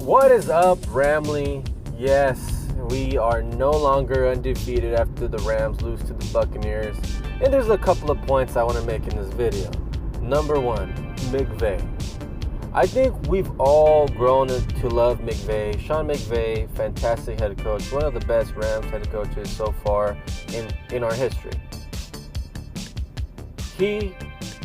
What is up, Ramley? Yes, we are no longer undefeated after the Rams lose to the Buccaneers. And there's a couple of points I want to make in this video. Number one, McVay. I think we've all grown to love McVay. Sean McVay, fantastic head coach, one of the best Rams head coaches so far in our history. He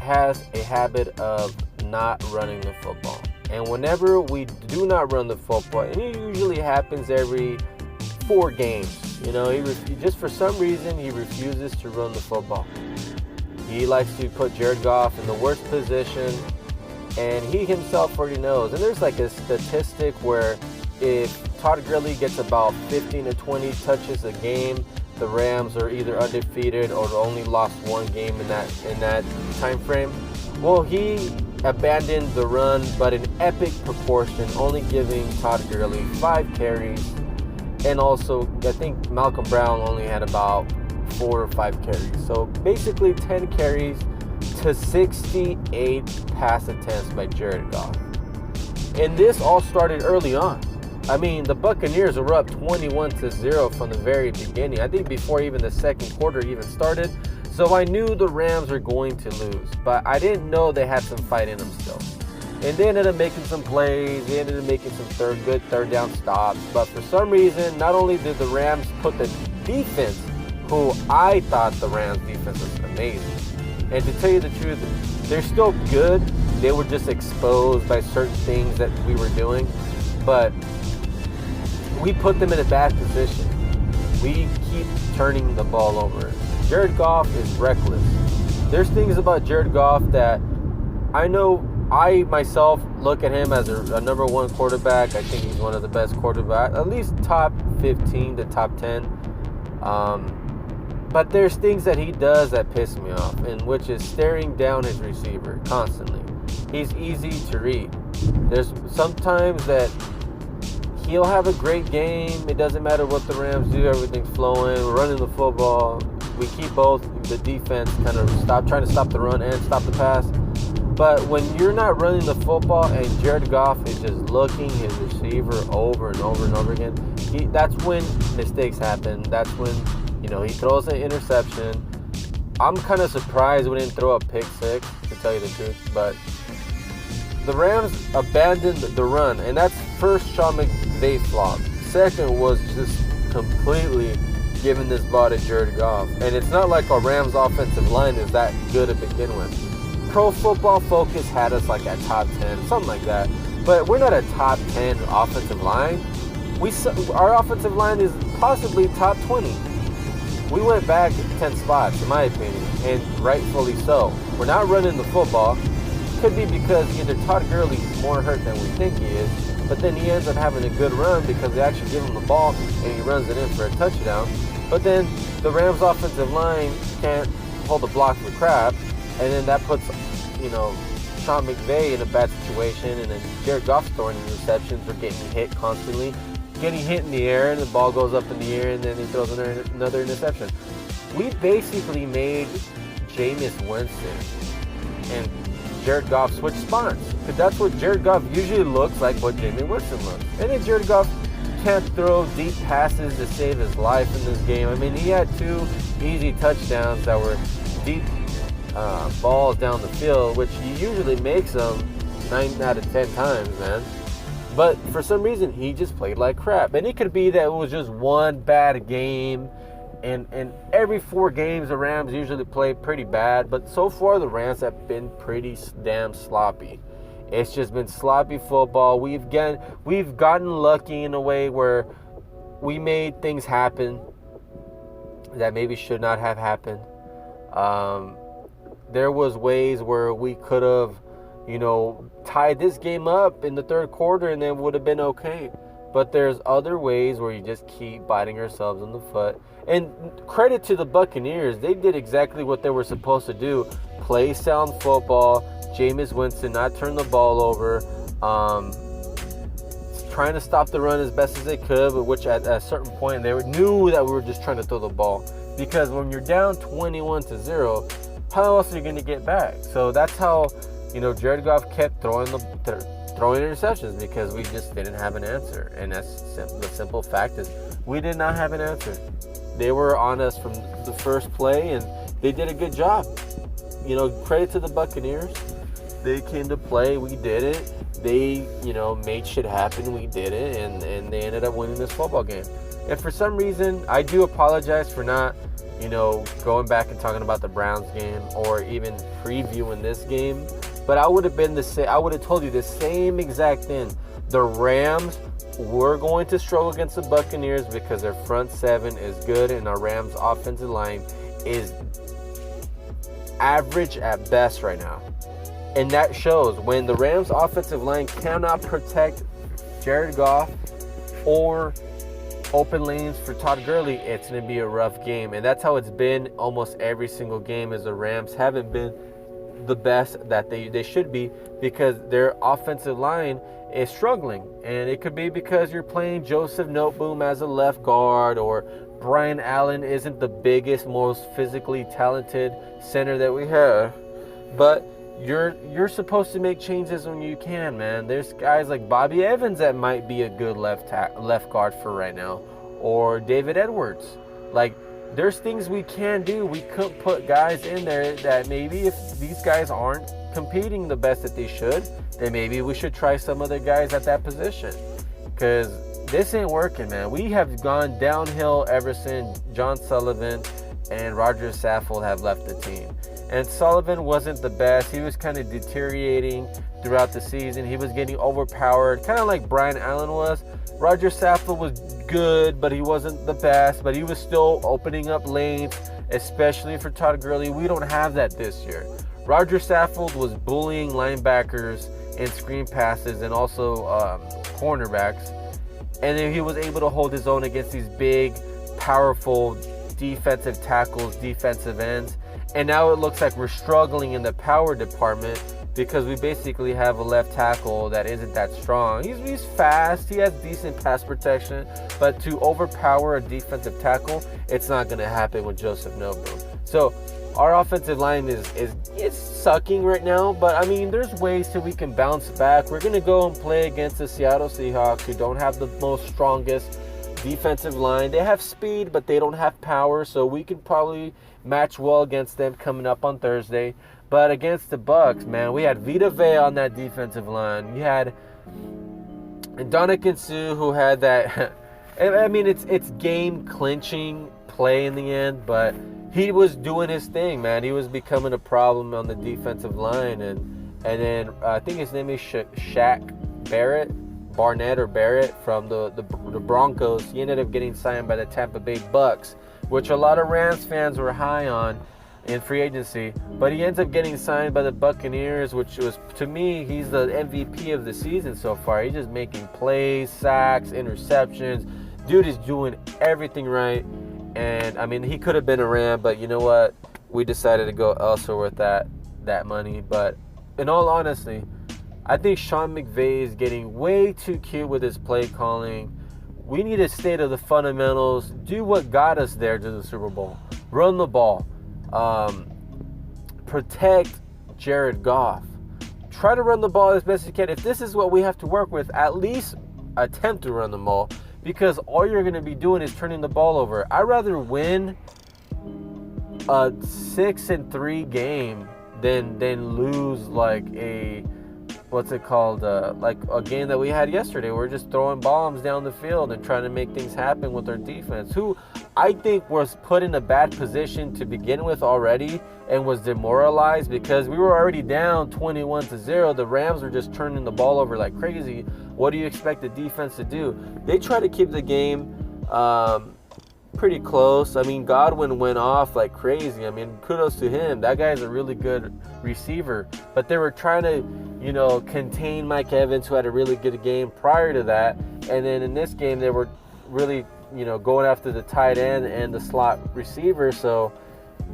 has a habit of not running the football. And whenever we do not run the football, and it usually happens every 4 games, he just for some reason he refuses to run the football. He likes to put Jared Goff in the worst position, and he himself already knows. And there's like a statistic where if Todd Gurley gets about 15 to 20 touches a game, the Rams are either undefeated or only lost 1 game in that time frame. Well, he abandoned the run, but in epic proportion, only giving Todd Gurley 5 carries. And also, I think Malcolm Brown only had about 4 or 5 carries. So basically 10 carries to 68 pass attempts by Jared Goff. And this all started early on. I mean, the Buccaneers were up 21-0 from the very beginning. I think before even the second quarter even started. So I knew the Rams were going to lose, but I didn't know they had some fight in them still. And they ended up making some plays. They ended up making some good third down stops. But for some reason, not only did the Rams put the defense, who I thought the Rams defense was amazing. And to tell you the truth, they're still good. They were just exposed by certain things that we were doing. But we put them in a bad position. We keep turning the ball over. Jared Goff is reckless. There's things about Jared Goff that I know I myself look at him as a number 1 quarterback. I think he's one of the best quarterbacks, at least top 15 to top 10. But there's things that he does that piss me off, and which is staring down his receiver constantly. He's easy to read. There's sometimes that he'll have a great game. It doesn't matter what the Rams do. Everything's flowing. We're running the football. We keep both the defense kind of trying to stop the run and stop the pass. But when you're not running the football and Jared Goff is just looking his receiver over and over and over again, that's when mistakes happen. That's when, he throws an interception. I'm kind of surprised we didn't throw a pick 6, to tell you the truth. But the Rams abandoned the run, and that's first Sean McVay flop. Second was just completely giving this ball to Jared Goff. And it's not like our Rams offensive line is that good to begin with. Pro Football Focus had us like at top 10, something like that. But we're not a top 10 offensive line. Our offensive line is possibly top 20. We went back 10 spots, in my opinion, and rightfully so. We're not running the football. Could be because either Todd Gurley's more hurt than we think he is, but then he ends up having a good run because they actually give him the ball and he runs it in for a touchdown. But then the Rams offensive line can't hold the block for crap, and then that puts, Sean McVay in a bad situation, and then Jared Goff's throwing interceptions or getting hit constantly, getting hit in the air, and the ball goes up in the air, and then he throws another interception. We basically made Jameis Winston and Jared Goff switch spots, because that's what Jared Goff usually looks like, what Jameis Winston looks. And then Jared Goff can't throw deep passes to save his life in this game. I mean, he had 2 easy touchdowns that were deep balls down the field, which he usually makes them 9 out of 10 times, man. But for some reason, he just played like crap. And it could be that it was just one bad game. And every 4 games, the Rams usually play pretty bad. But so far, the Rams have been pretty damn sloppy. It's just been sloppy football. We've gotten lucky in a way where we made things happen that maybe should not have happened. There was ways where we could have, tied this game up in the third quarter and then would have been okay. But there's other ways where you just keep biting ourselves in the foot. And credit to the Buccaneers. They did exactly what they were supposed to do. Play sound football. Jameis Winston not turn the ball over. Trying to stop the run as best as they could, but which at a certain point they knew that we were just trying to throw the ball. Because when you're down 21-0, how else are you going to get back? So that's how, Jared Goff kept throwing throwing interceptions because we just didn't have an answer. And the simple fact is we did not have an answer. They were on us from the first play, and they did a good job. Credit to the Buccaneers. They came to play. We did it. They, made shit happen. We did it, and they ended up winning this football game. And for some reason, I do apologize for not, going back and talking about the Browns game or even previewing this game. But I would have told you the same exact thing. The Rams were going to struggle against the Buccaneers because their front seven is good and our Rams offensive line is average at best right now. And that shows when the Rams offensive line cannot protect Jared Goff or open lanes for Todd Gurley, it's going to be a rough game. And that's how it's been almost every single game, as the Rams haven't been the best that they should be because their offensive line is struggling. And it could be because you're playing Joseph Noteboom as a left guard, or Brian Allen isn't the biggest, most physically talented center that we have. But you're supposed to make changes when you can, man. There's guys like Bobby Evans that might be a good left guard for right now, or David Edwards. Like, there's things we can do. We could put guys in there that maybe if these guys aren't competing the best that they should, then maybe we should try some other guys at that position. Because this ain't working, man. We have gone downhill ever since John Sullivan and Roger Saffold have left the team. And Sullivan wasn't the best. He was kind of deteriorating throughout the season. He was getting overpowered, kind of like Brian Allen was. Roger Saffold was good, but he wasn't the best. But he was still opening up lanes, especially for Todd Gurley. We don't have that this year. Roger Saffold was bullying linebackers and screen passes and also cornerbacks. And then he was able to hold his own against these big, powerful defensive tackles, defensive ends. And now it looks like we're struggling in the power department because we basically have a left tackle that isn't that strong. He's fast, he has decent pass protection, but to overpower a defensive tackle, it's not going to happen with Joseph Noteboom. So our offensive line is sucking right now, but I mean, there's ways that we can bounce back. We're going to go and play against the Seattle Seahawks, who don't have the most strongest defensive line. They have speed, but they don't have power, so we can probably match well against them coming up on Thursday. But against the Bucs, man, we had Vita Vea on that defensive line. We had Ndamukong Suh, who had that I mean, it's game clinching play in the end, but he was doing his thing, man. He was becoming a problem on the defensive line, and then I think his name is Shaq Barrett from the Broncos. He ended up getting signed by the Tampa Bay Bucks, which a lot of Rams fans were high on in free agency, but he ends up getting signed by the Buccaneers, which was, to me, he's the MVP of the season so far. He's just making plays, sacks, interceptions. Dude is doing everything right, and I mean, he could have been a Ram, but you know what? We decided to go elsewhere with that money. But in all honesty, I think Sean McVay is getting way too cute with his play calling. We need to stay to the fundamentals, do what got us there to the Super Bowl, run the ball. Protect Jared Goff. Try to run the ball as best you can. If this is what we have to work with, at least attempt to run the ball, because all you're going to be doing is turning the ball over. I'd rather win a 6-3 game than lose like a like a game that we had yesterday. We're just throwing bombs down the field and trying to make things happen with our defense, who I think was put in a bad position to begin with already and was demoralized because we were already down 21-0. The Rams were just turning the ball over like crazy. What do you expect the defense to do? They try to keep the game pretty close. I mean, Godwin went off like crazy. I mean, kudos to him. That guy's a really good receiver. But they were trying to, contain Mike Evans, who had a really good game prior to that. And then in this game, they were really, going after the tight end and the slot receiver. So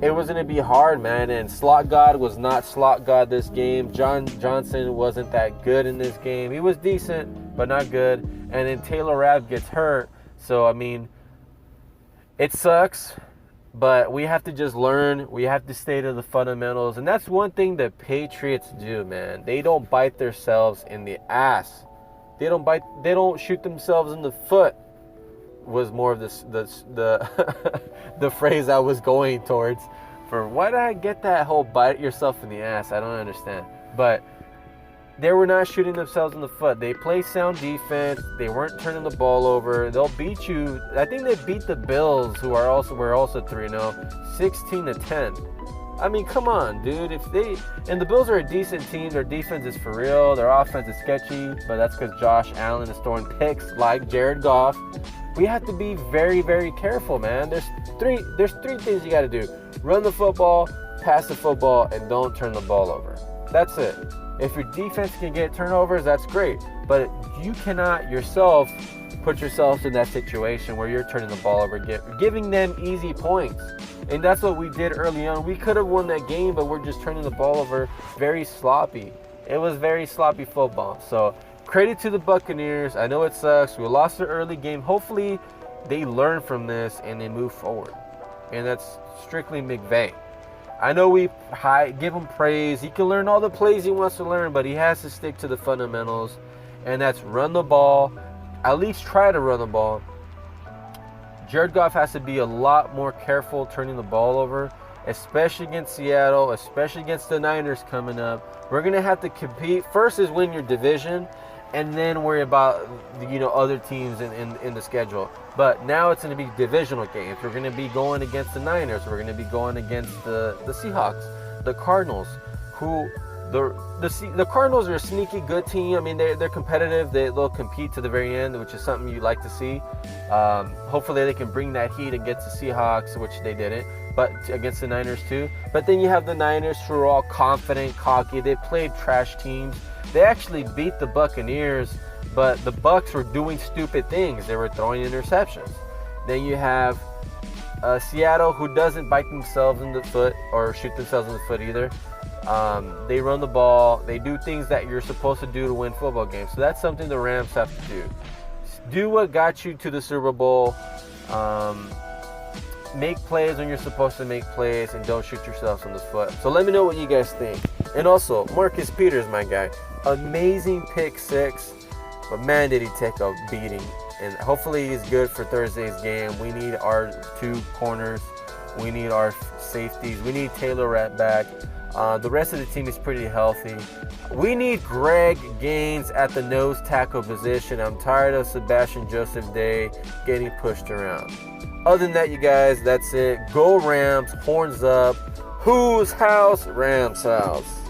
it was going to be hard, man. And Slot God was not Slot God this game. John Johnson wasn't that good in this game. He was decent, but not good. And then Taylor Rapp gets hurt. So, I mean, it sucks. But we have to just learn. We have to stay to the fundamentals. And that's one thing the Patriots do, man. They don't bite themselves in the ass. They don't shoot themselves in the foot. Was more of the the phrase I was going towards. For why did I get that whole bite yourself in the ass? I don't understand. But they were not shooting themselves in the foot. They play sound defense. They weren't turning the ball over. They'll beat you. I think they beat the Bills, who were also 3-0, 16-10. I mean, come on, dude. And the Bills are a decent team. Their defense is for real. Their offense is sketchy, but that's because Josh Allen is throwing picks like Jared Goff. We have to be very, very careful, man. There's three things you got to do: run the football, pass the football, and don't turn the ball over. That's it. If your defense can get turnovers, that's great. But you cannot yourself put yourself in that situation where you're turning the ball over, giving them easy points. And that's what we did early on. We could have won that game, but we're just turning the ball over very sloppy. It was very sloppy football. So credit to the Buccaneers. I know it sucks. We lost the early game. Hopefully they learn from this and they move forward. And that's strictly McVay. I know we give him praise. He can learn all the plays he wants to learn, but he has to stick to the fundamentals, and that's run the ball. At least try to run the ball. Jared Goff has to be a lot more careful turning the ball over, especially against Seattle, especially against the Niners coming up. We're going to have to compete. First is win your division, and then worry about other teams in the schedule. But now it's going to be divisional games. We're going to be going against the Niners. We're going to be going against the Seahawks, the Cardinals, who the Cardinals are a sneaky good team. I mean, they're competitive. They'll compete to the very end, which is something you like to see. Hopefully they can bring that heat against the Seahawks, which they didn't, but against the Niners too. But then you have the Niners, who are all confident, cocky. They played trash teams. They actually beat the Buccaneers, but the Bucs were doing stupid things. They were throwing interceptions. Then you have Seattle, who doesn't bite themselves in the foot or shoot themselves in the foot either. They run the ball. They do things that you're supposed to do to win football games. So that's something the Rams have to do. Do what got you to the Super Bowl. Make plays when you're supposed to make plays, and don't shoot yourselves in the foot. So let me know what you guys think. And also, Marcus Peters, my guy. Amazing pick six. But man, did he take a beating. And hopefully he's good for Thursday's game. We need our two corners. We need our safeties. We need Taylor Rapp back. The rest of the team is pretty healthy. We need Greg Gaines at the nose tackle position. I'm tired of Sebastian Joseph Day getting pushed around. Other than that, you guys, that's it. Go Rams. Horns up. Whose house? Rams house.